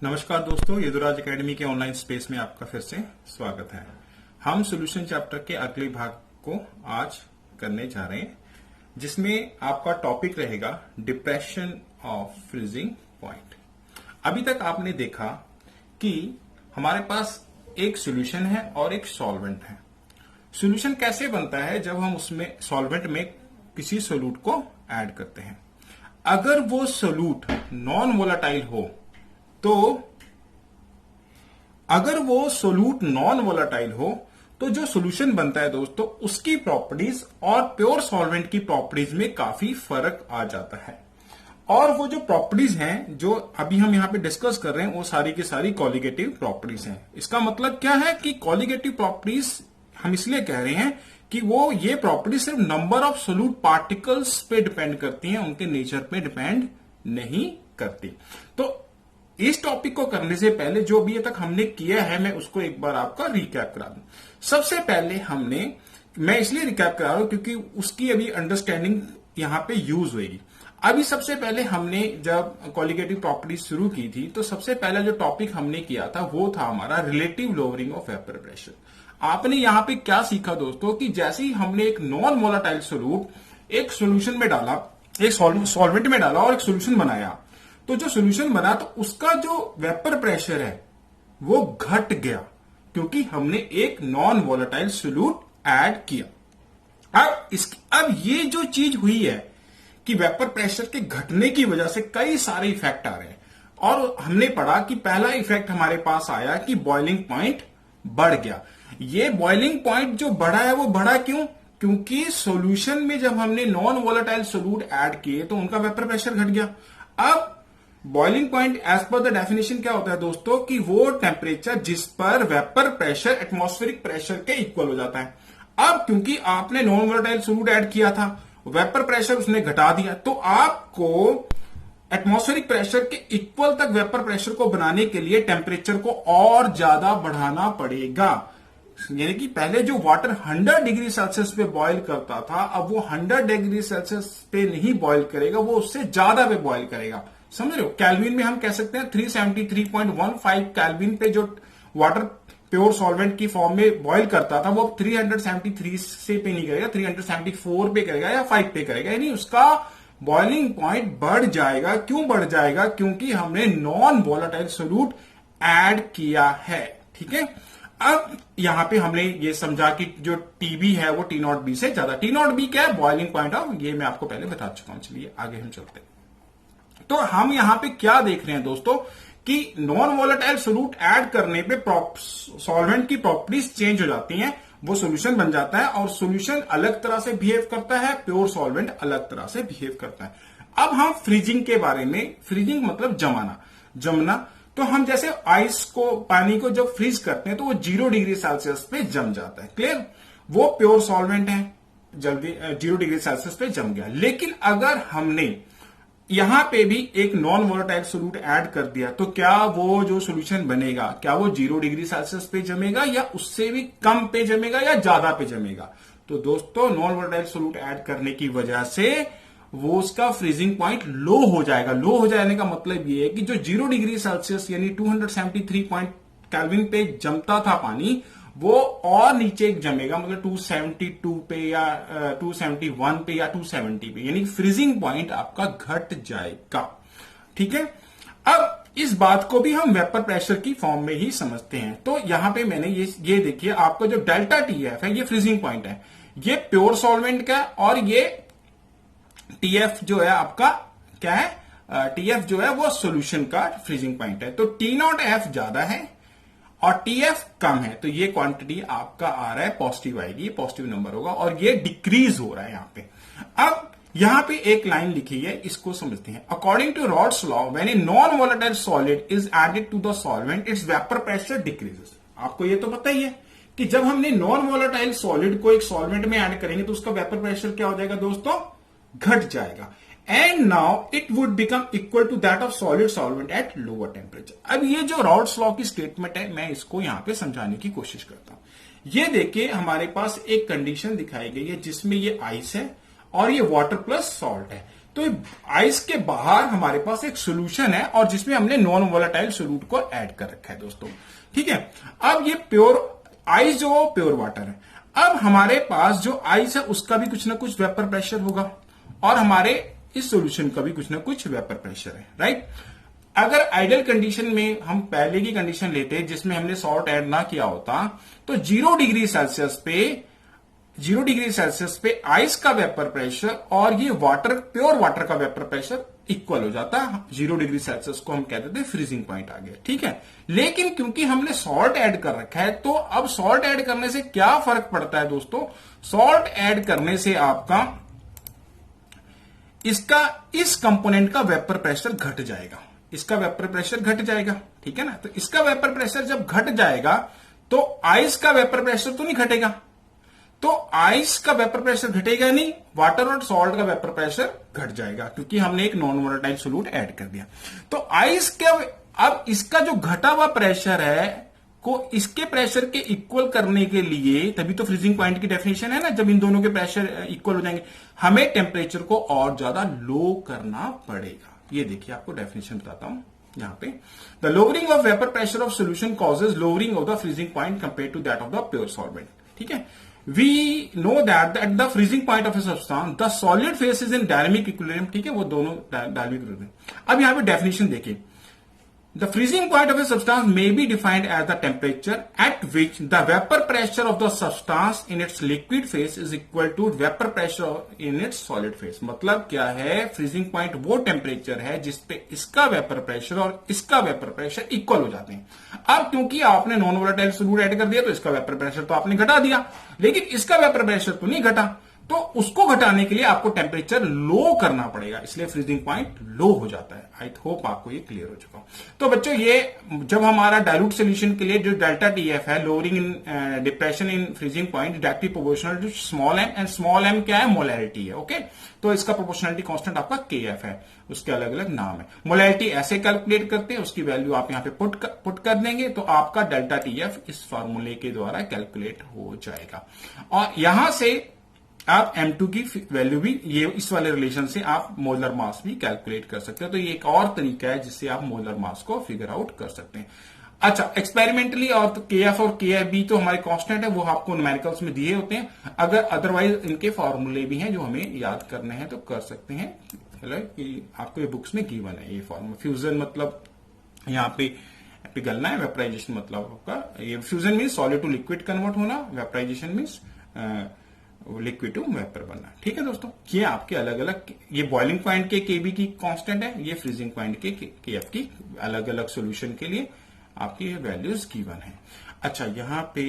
नमस्कार दोस्तों, यदुराज एकेडमी के ऑनलाइन स्पेस में आपका फिर से स्वागत है। हम सॉल्यूशन चैप्टर के अगले भाग को आज करने जा रहे हैं, जिसमें आपका टॉपिक रहेगा डिप्रेशन ऑफ फ्रीजिंग पॉइंट। अभी तक आपने देखा कि हमारे पास एक सॉल्यूशन है और एक सॉल्वेंट है। सॉल्यूशन कैसे बनता है? जब हम उसमें सॉल्वेंट में किसी सोल्यूट को ऐड करते हैं। अगर वो सोल्यूट नॉन वोलाटाइल हो तो अगर वो सोल्यूट नॉन वोलाटाइल हो तो जो सॉल्यूशन बनता है दोस्तों, उसकी प्रॉपर्टीज और प्योर सॉल्वेंट की प्रॉपर्टीज में काफी फर्क आ जाता है। और वो जो प्रॉपर्टीज हैं जो अभी हम यहां पे डिस्कस कर रहे हैं, वो सारी की सारी कॉलिगेटिव प्रॉपर्टीज हैं। इसका मतलब क्या है कि कॉलिगेटिव प्रॉपर्टीज हम इसलिए कह रहे हैं कि वो ये प्रॉपर्टीज सिर्फ नंबर ऑफ सोल्यूट पार्टिकल्स पे डिपेंड करती हैं, उनके नेचर पे डिपेंड नहीं करती। तो इस टॉपिक को करने से पहले जो अभी तक हमने किया है, मैं उसको एक बार आपका रिकैप करा दूं। सबसे पहले मैं इसलिए रिकैप करा रहा हूं क्योंकि उसकी अभी अंडरस्टैंडिंग यहां पे यूज होगी। अभी सबसे पहले हमने जब कॉलिगेटिव प्रॉपर्टीज शुरू की थी, तो सबसे पहला जो टॉपिक हमने किया था वो था हमारा relative lowering of vapour pressure. आपने यहां पे क्या सीखा दोस्तों कि जैसे ही हमने एक नॉन वोलाटाइल सोल्यूट एक सोल्यूशन में डाला, एक सॉल्वेंट में डाला और एक सोल्यूशन बनाया, तो जो सॉल्यूशन बना तो उसका जो वेपर प्रेशर है वो घट गया, क्योंकि हमने एक नॉन वोलेटाइल सोल्यूट ऐड किया। अब ये जो चीज हुई है कि वेपर प्रेशर के घटने की वजह से कई सारे इफेक्ट आ रहे हैं, और हमने पढ़ा कि पहला इफेक्ट हमारे पास आया कि बॉइलिंग पॉइंट बढ़ गया। ये बॉइलिंग पॉइंट जो बढ़ा है वो बढ़ा क्यों? क्योंकि सॉल्यूशन में जब हमने नॉन वोलेटाइल सोल्यूट ऐड किए तो उनका वेपर प्रेशर घट गया। अब boiling point as per the definition क्या होता है दोस्तों कि वो टेम्परेचर जिस पर वेपर प्रेशर एटमॉस्फेरिक प्रेशर के इक्वल हो जाता है। अब क्योंकि आपने नॉन वोलेटाइल सोल्यूट ऐड किया था, वेपर प्रेशर उसने घटा दिया, तो आपको एटमॉस्फेरिक प्रेशर के इक्वल तक वेपर प्रेशर को बनाने के लिए टेम्परेचर को और ज्यादा बढ़ाना पड़ेगा। यानी कि पहले जो वाटर 100 डिग्री सेल्सियस पे बॉईल करता था, अब वो 100 डिग्री सेल्सियस पे नहीं बॉईल करेगा, वो उससे ज्यादा पे बॉईल करेगा। समझ रहे हो? कैल्विन में हम कह सकते हैं 373.15 कैल्विन पे जो वाटर प्योर सॉल्वेंट की फॉर्म में बॉईल करता था, वो 373 से पे नहीं करेगा, 374 पे करेगा या 5 पे करेगा। यानी उसका बॉइलिंग पॉइंट बढ़ जाएगा। क्यों बढ़ जाएगा? क्योंकि हमने नॉन वोलेटाइल सोल्यूट ऐड किया है। ठीक है, अब यहां पे हमने ये समझा कि जो टीबी है वो T0B से ज्यादा। T0B क्या है? बॉइलिंग पॉइंट ऑफ, ये मैं आपको पहले बता चुका हूं। चलिए आगे हम चलते हैं। तो हम यहां पे क्या देख रहे हैं दोस्तों कि नॉन वोलेटाइल सोल्यूट ऐड करने पे सॉल्वेंट की प्रॉपर्टीज चेंज हो जाती हैं, वो सॉल्यूशन बन जाता है, और सॉल्यूशन अलग तरह से बिहेव करता है, प्योर सॉल्वेंट अलग तरह से बिहेव करता है। अब हम फ्रीजिंग के बारे में, फ्रीजिंग मतलब जमना। तो हम जैसे आइस को, पानी को जब फ्रीज करते हैं तो वो 0 डिग्री सेल्सियस पे जम जाता है। क्लियर? वो प्योर सॉल्वेंट है, जल्दी 0 डिग्री सेल्सियस पे जम गया। लेकिन अगर हमने यहां पे भी एक नॉन वोलेटाइल सोल्यूट ऐड कर दिया, तो क्या वो जो सॉल्यूशन बनेगा, क्या वो 0 डिग्री सेल्सियस पे जमेगा, या उससे भी कम पे जमेगा, या ज्यादा पे जमेगा? तो दोस्तों नॉन वोलेटाइल सोल्यूट ऐड करने की वजह से वो उसका फ्रीजिंग पॉइंट लो हो जाएगा। लो हो जाने का मतलब ये है कि जो 0 डिग्री सेल्सियस यानी 273 पॉइंट कैल्विन पे जमता था पानी, वो और नीचे जमेगा, मतलब 272 पे या 271 पे या 270 पे, यानी फ्रीजिंग पॉइंट आपका घट जाएगा। ठीक है, अब इस बात को भी हम वेपर प्रेशर की फॉर्म में ही समझते हैं। तो यहां पे मैंने ये देखिए, आपका जो डेल्टा टीएफ है ये फ्रीजिंग पॉइंट है, ये प्योर सॉल्वेंट का, और ये टीएफ जो है आपका क्या है? टीएफ जो है वो सॉल्यूशन का फ्रीजिंग पॉइंट है। तो T0F ज्यादा है और टीएफ कम है, तो ये क्वांटिटी आपका आ रहा है पॉजिटिव आएगी, पॉजिटिव नंबर होगा, और ये डिक्रीज हो रहा है यहां पे। अब यहां पे एक लाइन लिखी है, इसको समझते हैं। According to Raoult's law, when a non volatile solid is added to the solvent, its vapour pressure decreases. आपको ये तो पता ही है कि जब हमने नॉन वोलेटाइल सॉलिड को एक सॉल्वेंट में ऐड करेंगे तो उसका वेपर प्रेशर क्या हो जाएगा दोस्तों? घट जाएगा। And now it would become equal to that of solid solvent at lower temperature. अब ये जो रॉड्स लॉ की स्टेटमेंट है, मैं इसको यहां पे समझाने की कोशिश करता हूं। ये देखिए, हमारे पास एक कंडीशन दिखाई गई है जिसमें ये आइस है और ये वाटर प्लस सॉल्ट है। तो आइस के बाहर हमारे पास एक सोल्यूशन है और जिसमें हमने नॉन वोलेटाइल सोल्यूट को ऐड कर रखा है दोस्तों। ठीक है, अब ये प्योर आइस जो प्योर वाटर है, अब हमारे पास जो आइस है उसका भी कुछ ना कुछ वेपर प्रेशर होगा और हमारे इस सॉल्यूशन का भी कुछ ना कुछ वेपर प्रेशर है, राइट। अगर आइडियल कंडीशन में हम पहले की कंडीशन लेते जिसमें हमने सॉल्ट ऐड ना किया होता तो 0 डिग्री सेल्सियस पे आइस का वेपर प्रेशर और ये वाटर प्योर वाटर का वेपर प्रेशर इक्वल हो जाता। 0 डिग्री सेल्सियस को हम कहते थे फ्रीजिंग पॉइंट आ गया, ठीक है। लेकिन क्योंकि हमने सॉल्ट ऐड कर रखा है तो अब सॉल्ट ऐड करने से क्या फर्क पड़ता है दोस्तों, सॉल्ट ऐड करने से आपका इसका इस कंपोनेंट का वेपर प्रेशर घट जाएगा, इसका वेपर प्रेशर घट जाएगा, ठीक है ना। तो इसका वेपर प्रेशर जब घट जाएगा तो आइस का वेपर प्रेशर तो नहीं घटेगा, तो आइस का वेपर प्रेशर घटेगा नहीं, वाटर और सॉल्ट का वेपर प्रेशर घट जाएगा क्योंकि हमने एक नॉन वोलेटाइल सोल्यूट ऐड कर दिया। तो आइस के अब इसका जो घटा हुआ प्रेशर है को इसके प्रेशर के इक्वल करने के लिए, तभी तो फ्रीजिंग पॉइंट की डेफिनेशन है ना, जब इन दोनों के प्रेशर इक्वल हो जाएंगे हमें टेम्परेचर को और ज्यादा लो करना पड़ेगा। ये देखिए आपको डेफिनेशन बताता हूं यहां पे, the lowering of vapour pressure of solution causes lowering of the freezing point compare to that of the pure solvent, ठीक है। We know that at the freezing point of a substance, the solid phase is in dynamic equilibrium, ठीक है, वो दोनों dynamic equilibrium. अब यहां पे definition देखिए, the freezing point of a substance may be defined as the temperature at which the vapor pressure of the substance in its liquid phase is equal to vapor pressure in its solid phase। मतलब क्या है, freezing point वो temperature है जिसपे इसका vapour pressure और इसका vapour pressure equal हो जाते हैं। अब क्योंकि आपने नॉन वोलेटाइल सोल्यूट ऐड कर दिया तो इसका वेपर प्रेशर तो आपने घटा दिया, लेकिन इसका वेपर प्रेशर तो नहीं घटा, तो उसको घटाने के लिए आपको टेम्परेचर लो करना पड़ेगा, इसलिए फ्रीजिंग पॉइंट लो हो जाता है। आई होप आपको ये क्लियर हो चुका हो। तो बच्चों ये जब हमारा डाइल्यूट सॉल्यूशन के लिए जो डेल्टा टीएफ है, lowering in depression in freezing point directly proportional to small M, and small M क्या है, मोलैरिटी है, ओके। तो इसका प्रोपोर्शनलिटी कांस्टेंट आपका केएफ है, उसके अलग अलग नाम है। मोलैरिटी ऐसे कैलकुलेट करते हैं, उसकी वैल्यू आप यहां पे पुट कर देंगे तो आपका डेल्टा टीएफ इस फॉर्मूले के द्वारा कैलकुलेट हो जाएगा। और यहां से आप M2 की वैल्यू भी ये इस वाले रिलेशन से आप मोलर मास भी कैलकुलेट कर सकते हैं। तो ये एक और तरीका है जिससे आप मोलर मास को फिगर आउट कर सकते हैं। अच्छा, एक्सपेरिमेंटली और तो KF और KFB तो हमारे कांस्टेंट है, वो आपको न्यूमेरिकल्स में दिए होते हैं। अगर अदरवाइज इनके फॉर्मूले भी हैं जो हमें याद करने हैं तो कर सकते हैं। आपको ये बुक्स में गिवन है ये फॉर्मूला। फ्यूजन मतलब यहाँ पे पिघलना है, वेपराइजेशन मतलब आपका ये fusion means solid to liquid convert होना, vaporisation means liquid to vapour बनना, ठीक है दोस्तों। ये आपके अलग अलग, ये बॉइलिंग पॉइंट के केबी की कांस्टेंट है, ये फ्रीजिंग पॉइंट के केएफ की अलग अलग सॉल्यूशन के लिए आपकी ये वैल्यूज गिवन है। अच्छा, यहाँ पे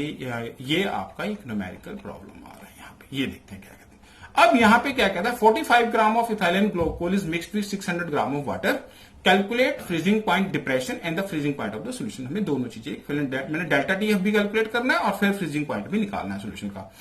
ये आपका एक न्यूमेरिकल प्रॉब्लम आ रहा है, यहाँ पे ये देखते हैं क्या कहते हैं। अब यहाँ पे क्या कहता है, 45 gram of ethylene glycol is mixed with 600 gram of water, calculate freezing point depression and the freezing point of the solution. हमें दोनों चीजें, मैंने डेल्टा टीएफ भी कैलकुलेट करना है और फिर फ्रीजिंग पॉइंट भी निकालना है सोल्यूशन का।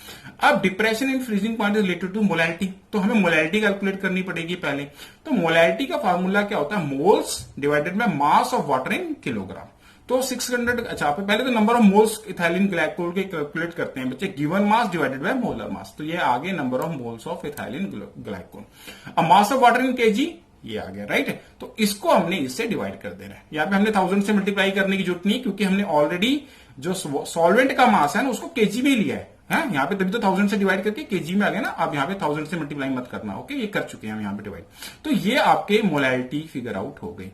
अब depression in freezing point is related to molarity, तो हमें मोलैरिटी कैलकुलेट करनी पड़ेगी पहले। तो मोलैरिटी का फॉर्मूला क्या होता है, moles divided by mass of water in kilogram. तो 600, अच्छा पहले तो number of moles ethylene glycol के कैलकुलेट करते हैं बच्चे, given mass divided by molar mass. तो ये आगे number of moles of ethylene glycol. अब mass of water in KG ये आ गया, राइट। तो इसको हमने इससे डिवाइड कर देना है। यहाँ पे हमने 1000 से मल्टीप्लाई करने की जरूरत नहीं, क्योंकि हमने ऑलरेडी जो सॉल्वेंट का मास है ना उसको केजी में लिया है, यहाँ पे तभी तो 1000 से डिवाइड करके केजी में आ गया ना। अब यहाँ पे 1000 से मल्टीप्लाई मत करना, ओके, ये कर चुके हैं हम यहाँ पे डिवाइड। तो ये आपके मोलैरिटी फिगर आउट हो गई।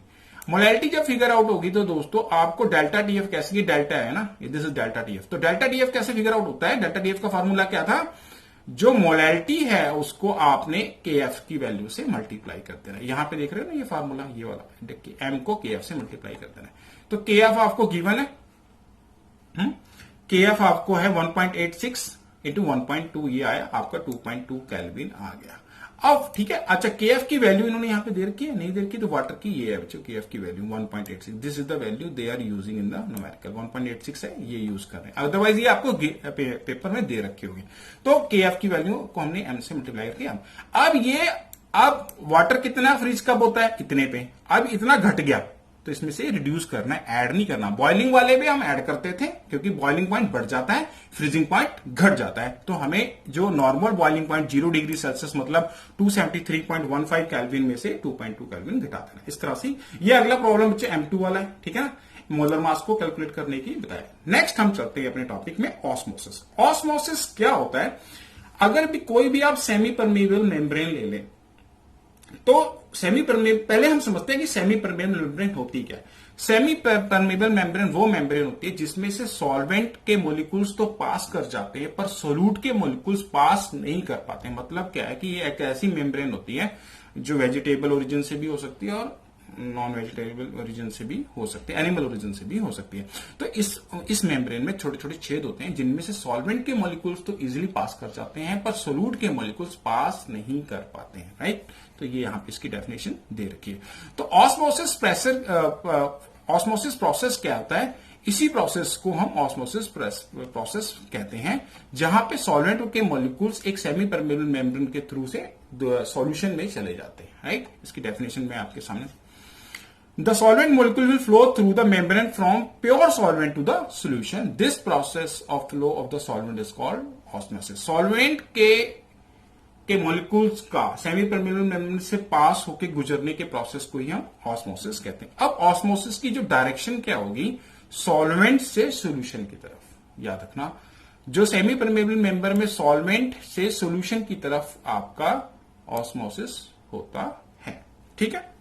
मोलैरिटी जब फिगर आउट होगी तो दोस्तों आपको डेल्टा टीएफ कैसे, ये डेल्टा है ना, दिस इज डेल्टा टीएफ। तो डेल्टा टीएफ कैसे फिगर आउट होता है, डेल्टा टीएफ का फॉर्मूला क्या था, जो मोलैरिटी है उसको आपने केएफ की वैल्यू से मल्टीप्लाई कर देना। यहां पे देख रहे हो ना ये फार्मूला, ये वाला, देखिए एम को केएफ से मल्टीप्लाई कर देना। तो केएफ आपको गिवन है, केएफ आपको है 1.86 इंटू 1.2, ये आया आपका 2.2 केल्विन आ गया। अब ठीक है, अच्छा केएफ की वैल्यू इन्होंने यहां पे दे रखी है, नहीं दे रखी तो वाटर की ये है बच्चों, केएफ की value 1.86, this is the value they are using in the numerical. 1.86 है, ये यूज कर रहे हैं, अदरवाइज ये आपको पेपर में दे रखी होगी। तो केएफ की वैल्यू को हमने एम से मल्टीप्लाई किया। अब वाटर कितना फ्रीज कब होता है, इतने पे, अब इतना घट गया, तो इसमें से रिड्यूस करना है, ऐड नहीं करना। बॉइलिंग वाले भी हम ऐड करते थे क्योंकि बॉइलिंग पॉइंट बढ़ जाता है, फ्रीजिंग पॉइंट घट जाता है। तो हमें जो normal boiling point 0 degree Celsius मतलब 273.15 केल्विन में से 2.2 केल्विन घटा देना। इस तरह से ये अगला प्रॉब्लम बच्चे M2 वाला है, ठीक है ना, मोलर मास को कैलकुलेट करने की बताया। नेक्स्ट हम चलते हैं अपने टॉपिक में ऑस्मोसिस। ऑस्मोसिस क्या होता है? अगर भी कोई भी आप सेमी परमेबल मेम्ब्रेन ले लें तो सेमी परमेबल, पहले हम समझते हैं कि सेमी परमेबल मेम्ब्रेन होती क्या है। सेमी परमेबल मेम्ब्रेन वो मेम्ब्रेन होती है जिसमें से सॉल्वेंट के मॉलिक्यूल्स तो पास कर जाते हैं पर सोल्यूट के मॉलिक्यूल्स पास नहीं कर पाते। मतलब क्या है कि ये एक ऐसी मेम्ब्रेन होती है जो वेजिटेबल ओरिजिन से भी हो सकती है और नॉन वेजिटेबल ओरिजिन से भी हो सकती है, एनिमल ओरिजिन से भी हो सकती है। तो इस मेम्ब्रेन में छोटे छोटे छेद होते हैं जिनमें से सॉल्वेंट के मॉलिक्यूल्स तो इजीली पास कर जाते हैं पर सोल्यूट के मॉलिक्यूल्स पास नहीं कर पाते हैं, राइट। तो ये यहां पे इसकी डेफिनेशन दे रखी है। तो ऑस्मोसिस प्रोसेस क्या होता है? इसी प्रोसेस को हम ऑस्मोसिस प्रोसेस कहते हैं जहां पे सॉल्वेंट के मॉलिक्यूल्स एक सेमी परमेबल मेम्ब्रेन के थ्रू से सॉल्यूशन में चले जाते हैं, राइट। इसकी डेफिनेशन में आपके सामने, the solvent molecule will flow through the membrane from pure solvent to the solution. This process of flow of the solvent is called osmosis. solvent के मॉलिक्यूल्स का सेमी परमेबल मेम्ब्रेन से पास होकर गुजरने के प्रोसेस को ही हम ऑस्मोसिस कहते हैं। अब ऑस्मोसिस की जो डायरेक्शन क्या होगी? सॉल्वेंट से सॉल्यूशन की तरफ। याद रखना, जो सेमी परमेबल मेम्बर में सॉल्वेंट से सॉल्यूशन की तरफ आपका ऑस्मोसिस होता है, ठीक है।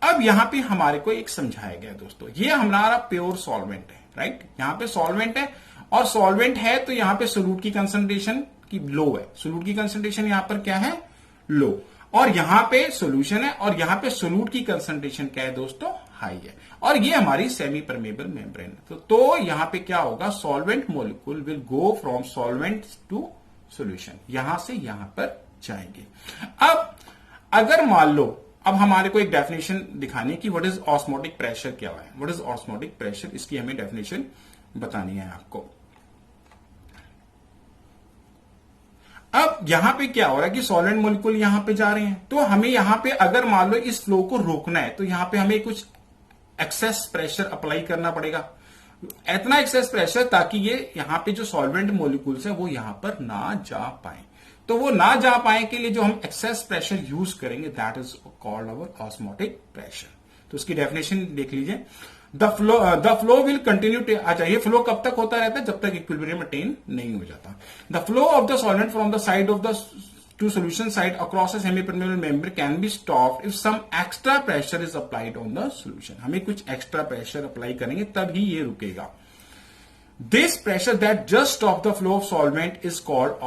अब यहां पे हमारे को एक समझाया गया दोस्तों, ये हमारा प्योर सॉल्वेंट है, राइट। यहां पे सॉल्वेंट है और सॉल्वेंट है तो यहां पे सोल्यूट की कंसंट्रेशन की लो है। सोल्यूट की कंसंट्रेशन यहां पर क्या है? लो। और यहां पे सॉल्यूशन है और यहां पे सोल्यूट की कंसंट्रेशन क्या है दोस्तों? हाई है। और ये हमारी सेमी परमेबल मेम्ब्रेन है। तो यहां पे क्या होगा? Solvent molecule will go from solvent to solution, यहां से यहां पर जाएंगे। अब अगर मान लो, अब हमारे को एक डेफिनेशन दिखानी कि व्हाट इज ऑस्मोटिक प्रेशर क्या है। व्हाट इज ऑस्मोटिक प्रेशर, इसकी हमें डेफिनेशन बतानी है आपको। अब यहां पे क्या हो रहा है कि सॉल्वेंट मॉलिक्यूल यहां पे जा रहे हैं, तो हमें यहां पे अगर मान लो इस फ्लो को रोकना है तो यहां पे हमें कुछ एक्सेस प्रेशर अप्लाई करना पड़ेगा। इतना एक्सेस प्रेशर ताकि ये यहां पे जो सॉल्वेंट मॉलिक्यूल्स है वो यहां पर ना जा पाए। तो वो ना जा पाए के लिए जो हम एक्सेस प्रेशर यूज करेंगे that is called our osmotic pressure. तो उसकी डेफिनेशन देख लीजिए। The flow will continue. अच्छा, ये फ्लो कब तक होता रहता है? जब तक इक्विलिब्रियम अटेन नहीं हो जाता। The flow of the solvent from the side of the to solution side across a semi-permeable membrane can be stopped if some extra pressure is applied on the solution. हमें कुछ extra pressure apply करेंगे तभी ये रुकेगा। This pressure that just stop the flow of solvent is called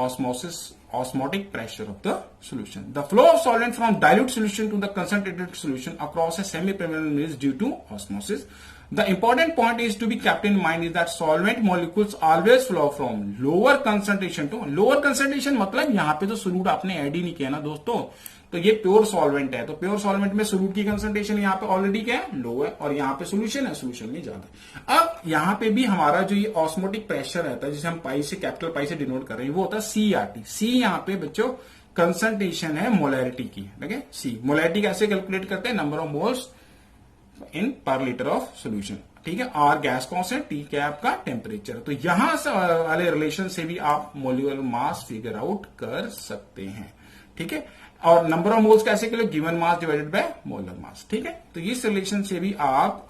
osmotic pressure of the solution. The flow of solvent from dilute solution to the concentrated solution across a semi-permeable membrane is due to osmosis. The important point is to be kept in mind is that solvent molecules always flow from lower concentration to lower concentration। मतलब यहां पे तो solute आपने add ही नहीं किया ना दोस्तों, तो ये प्योर सॉल्वेंट है। तो प्योर सॉल्वेंट में सोल्यूट की कंसंट्रेशन यहां पे ऑलरेडी क्या है? लो है। और यहां पे सोल्यूशन है, सोल्यूशन में ज्यादा। अब यहां पे भी हमारा जो ये ऑस्मोटिक प्रेशर रहता है जिसे हम पाई से, कैपिटल पाई से डिनोट कर रहे हैं, वो होता है CRT। सी यहां पे बच्चों कंसंट्रेशन है मोलैरिटी की, ठीक है। सी मोलैरिटी कैसे कैलकुलेट करते हैं? नंबर ऑफ मोल्स इन पर लीटर ऑफ सोल्यूशन, ठीक है। आर गैस कांस्टेंट, टी क्या है आपका टेम्परेचर। तो यहां से वाले रिलेशन से भी आप मोलिकुलर मास फिगर आउट कर सकते हैं, ठीक है। और नंबर ऑफ मोल्स कैसे kilo? Given mass divided by molar मास, ठीक है। तो इस रिलेशन से भी आप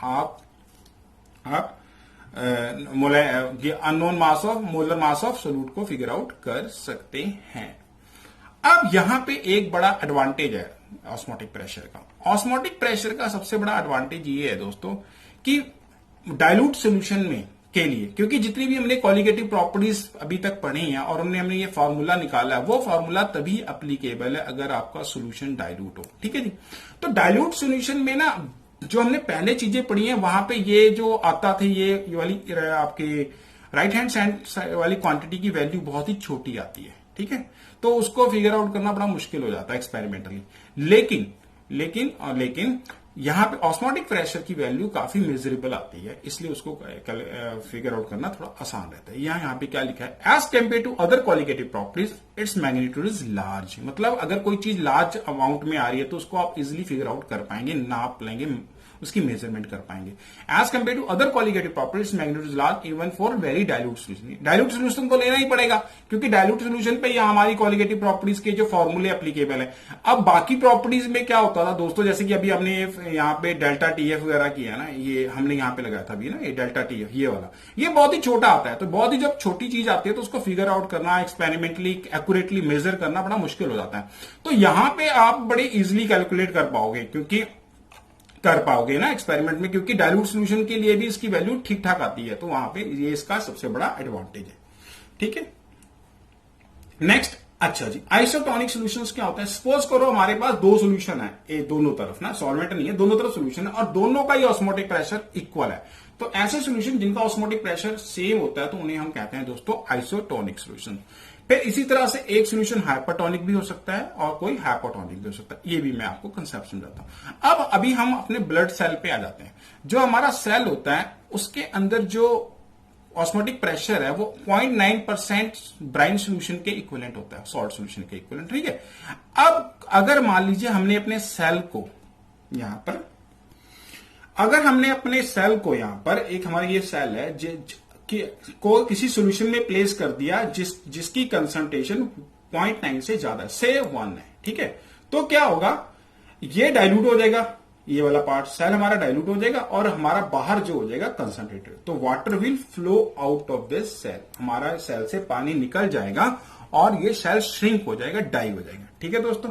unknown mass of molar mass of solute को फिगर आउट कर सकते हैं। अब यहां पे एक बड़ा एडवांटेज है ऑस्मोटिक प्रेशर का। ऑस्मोटिक प्रेशर का सबसे बड़ा एडवांटेज ये है दोस्तों कि डाइल्यूट सॉल्यूशन में के लिए, क्योंकि जितनी भी हमने क्वालिटेटिव प्रॉपर्टीज अभी तक पढ़ी हैं और हमने ये फार्मूला निकाला है, वो फार्मूला तभी एप्लीकेबल है अगर आपका सॉल्यूशन डाइल्यूट हो, ठीक है जी। तो डाइल्यूट सॉल्यूशन में ना जो हमने पहले चीजें पढ़ी हैं वहां पे ये जो आता थे ये वाली आपके राइट हैंड साइड वाली क्वांटिटी की वैल्यू बहुत ही छोटी आती है, ठीक है। तो उसको फिगर आउट करना बड़ा मुश्किल हो जाता है एक्सपेरिमेंटली। लेकिन यहां पे ऑस्मोटिक प्रेशर की वैल्यू काफी मेजरेबल आती है, इसलिए उसको फिगर आउट करना थोड़ा आसान रहता है। यहां पे क्या लिखा है, as compare to other qualitative properties its magnitude is large. मतलब अगर कोई चीज लार्ज अमाउंट में आ रही है तो उसको आप इजिली फिगर आउट कर पाएंगे, नाप लेंगे, उसकी मेजरमेंट कर पाएंगे। As compare to other qualitative properties magnitude is large even for very dilute solution. Dilute solution तो लेना ही पड़ेगा, क्योंकि डाइल्यूट सोल्यूशन पे ये हमारी क्वालिटेटिव प्रॉपर्टीज के जो फॉर्मूले एप्लीकेबल है। अब बाकी प्रॉपर्टीज में क्या होता था दोस्तों, जैसे कि अभी हमने यहाँ पे डेल्टा टीएफ वगैरह किया ना, ये हमने यहाँ पे लगाया था अभी ना, ये डेल्टा टीएफ ये वाला, ये बहुत ही छोटा आता है। तो बहुत ही जब छोटी चीज आती है तो उसको फिगर आउट करना, एक्सपेरिमेंटली एक्यूरेटली मेजर करना बड़ा मुश्किल हो जाता है। तो यहां पे आप बड़े इजिली कैलकुलेट कर पाओगे ना एक्सपेरिमेंट में, क्योंकि डाइल्यूट सॉल्यूशन के लिए भी इसकी वैल्यू ठीक ठाक आती है। तो वहां पे ये इसका सबसे बड़ा एडवांटेज है। ठीक है, नेक्स्ट, अच्छा जी, आइसोटोनिक सॉल्यूशंस क्या होता है। सपोज करो हमारे पास दो सॉल्यूशन है, ये दोनों तरफ ना, सॉल्वेंट नहीं है, दोनों तरफ सॉल्यूशन है और दोनों का ही ऑस्मोटिक प्रेशर इक्वल है। तो ऐसे सॉल्यूशन जिनका ऑस्मोटिक प्रेशर सेम होता है तो उन्हें हम कहते हैं दोस्तों आइसोटोनिक सॉल्यूशन। फिर इसी तरह से एक सॉल्यूशन हाइपरटोनिक भी हो सकता है और कोई हाइपोटोनिक भी हो सकता है। ये भी मैं आपको कंसेप्ट समझाता हूं। अब अभी हम अपने ब्लड सेल पे आ जाते हैं। जो हमारा सेल होता है उसके अंदर जो ऑस्मोटिक प्रेशर है वो 0.9% ब्राइन सोल्यूशन के इक्विवेलेंट होता है, सॉल्ट सोल्यूशन के इक्विवेलेंट। ठीक है, अब अगर मान लीजिए हमने अपने सेल को यहां पर, अगर हमने अपने सेल को यहां पर, एक हमारा ये सेल है को किसी सॉल्यूशन में प्लेस कर दिया जिसकी कंसंट्रेशन 0.9 से ज्यादा है, से 1 है। ठीक है, तो क्या होगा, ये डाइल्यूट हो जाएगा, ये वाला पार्ट सेल हमारा डाइल्यूट हो जाएगा और हमारा बाहर जो हो जाएगा कंसंट्रेटेड। तो water will flow out of this cell, हमारा सेल से पानी निकल जाएगा और ये सेल श्रिंक हो जाएगा, डाई हो जाएगा। ठीक है दोस्तों,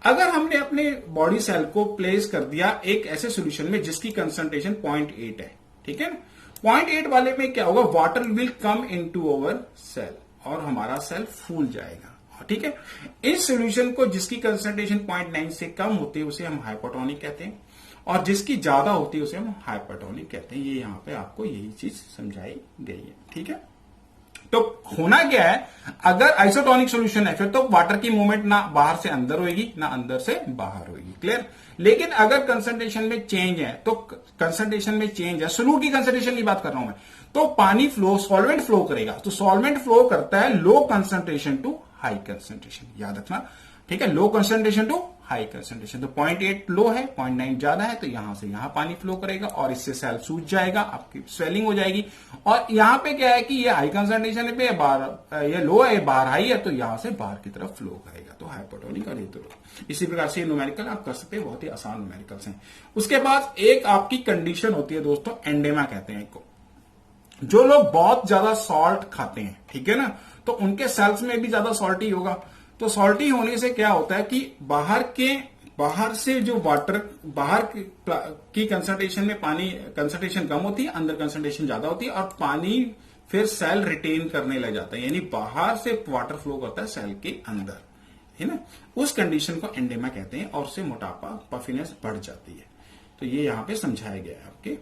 अगर हमने अपने बॉडी सेल को प्लेस कर दिया एक ऐसे सॉल्यूशन में जिसकी कंसंट्रेशन 0.8 है, ठीक है ना, 0.8 वाले में क्या होगा, water will come into our cell और हमारा सेल फूल जाएगा। ठीक है, इस सॉल्यूशन को जिसकी कंसंट्रेशन 0.9 से कम होती है उसे हम हाइपोटोनिक कहते हैं और जिसकी ज्यादा होती है उसे हम हाइपरटोनिक कहते हैं। ये यहां पे आपको यही चीज समझाई गई है। ठीक है, तो होना क्या है, अगर आइसोटोनिक सॉल्यूशन है फिर तो वाटर की मूवमेंट ना बाहर से अंदर होगी ना अंदर से बाहर होगी, क्लियर। लेकिन अगर कंसंट्रेशन में चेंज है, तो कंसंट्रेशन में चेंज है, सोल्यूट की कंसंट्रेशन की बात कर रहा हूं मैं, तो पानी फ्लो, सॉल्वेंट फ्लो करेगा। तो सॉल्वेंट फ्लो करता है low concentration to high concentration, याद रखना। ठीक है, low concentration to high concentration. तो 0.8 लो है, 0.9 ज्यादा है, तो यहां से यहां पानी फ्लो करेगा और इससे सेल सूज जाएगा, आपकी स्वेलिंग हो जाएगी। और यहां पे क्या है कि ये हाई कंसंट्रेशन पे बाहर, ये लो है, बाहर हाई है, तो यहां से बाहर की तरफ फ्लो करेगा, तो हाइपोटोनिक और हिपोटोनिक। इसी प्रकार से न्यूमेरिकल आप कर सकते हैं, बहुत ही आसान न्यूमेरिकल्स हैं। उसके बाद एक आपकी कंडीशन होती है दोस्तों, एंडेमा कहते हैं इसको। जो लोग बहुत ज्यादा सॉल्ट खाते हैं, ठीक है ना, तो उनके सेल्स में भी ज्यादा सॉल्टी होगा। तो सॉल्टी होने से क्या होता है कि बाहर से जो वाटर, बाहर की कंसंट्रेशन में पानी कंसंट्रेशन कम होती है, अंदर कंसंट्रेशन ज्यादा होती है और पानी फिर सेल रिटेन करने लग जाता है, यानी बाहर से वाटर फ्लो करता है सेल के अंदर, है ना। उस कंडीशन को एंडेमा कहते हैं और उससे मोटापा, पफिनेस बढ़ जाती है। तो ये यहां पे समझाया गया है आपके।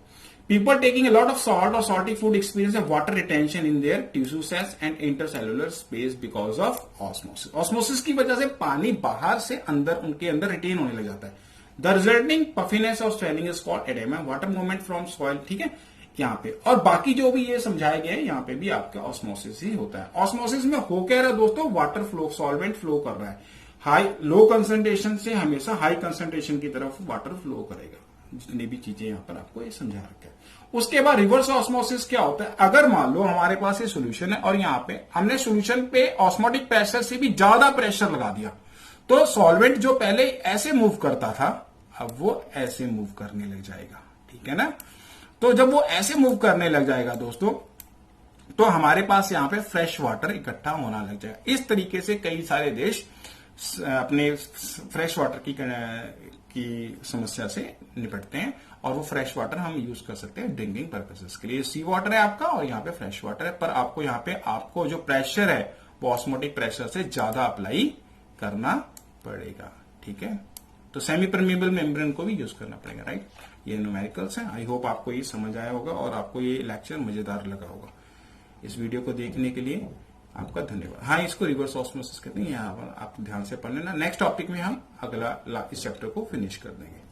People taking a lot of salt or salty food experience a water retention in their tissue cells and intercellular space because of osmosis. Osmosis की वजह से पानी बाहर से अंदर, उनके अंदर रिटेन होने लग जाता है। The resulting puffiness or swelling is called edema. Water movement from soil, ठीक है, यहाँ पे। और बाकी जो भी ये समझाया गया है यहाँ पे भी आपका ऑस्मोसिस ही होता है। ऑस्मोसिस में हो क्या रहा है दोस्तों, वाटर फ्लो, सॉल्वेंट फ्लो कर रहा है, हाई लो कंसंट्रेशन से हमेशा हाई कंसंट्रेशन की तरफ वाटर फ्लो करेगा। जितनी भी चीजें यहां पर आपको ये समझा रखा है। उसके बाद रिवर्स ऑस्मोसिस क्या होता है, अगर मान लो हमारे पास ये सॉल्यूशन है और यहां पे हमने सॉल्यूशन पे ऑस्मोटिक प्रेशर से भी ज्यादा प्रेशर लगा दिया, तो सॉल्वेंट जो पहले ऐसे मूव करता था अब वो ऐसे मूव करने लग जाएगा, ठीक है ना। तो जब वो ऐसे मूव करने लग जाएगा दोस्तों, तो हमारे पास यहां पे फ्रेश वाटर इकट्ठा होना लग जाएगा। इस तरीके से कई सारे देश अपने फ्रेश वाटर की समस्या से निपटते हैं और वो फ्रेश वाटर हम यूज कर सकते हैं ड्रिंकिंग पर्पसेस के लिए। सी वाटर है आपका और यहाँ पे फ्रेश वाटर है, पर आपको यहाँ पे आपको जो प्रेशर है वो ऑस्मोटिक प्रेशर से ज्यादा अप्लाई करना पड़ेगा, ठीक है। तो सेमी परमेबल मेम्ब्रेन को भी यूज करना पड़ेगा, राइट। ये न्यूमेरिकल्स हैं। आई होप आपको ये समझ आया होगा और आपको ये लेक्चर मजेदार लगा होगा। इस वीडियो को देखने के लिए आपका धन्यवाद। हाँ, इसको रिवर्स ऑस्मोसिस कहते हैं, यहाँ आप ध्यान से पढ़ लेना। नेक्स्ट टॉपिक में हम अगला इस चैप्टर को फिनिश कर देंगे।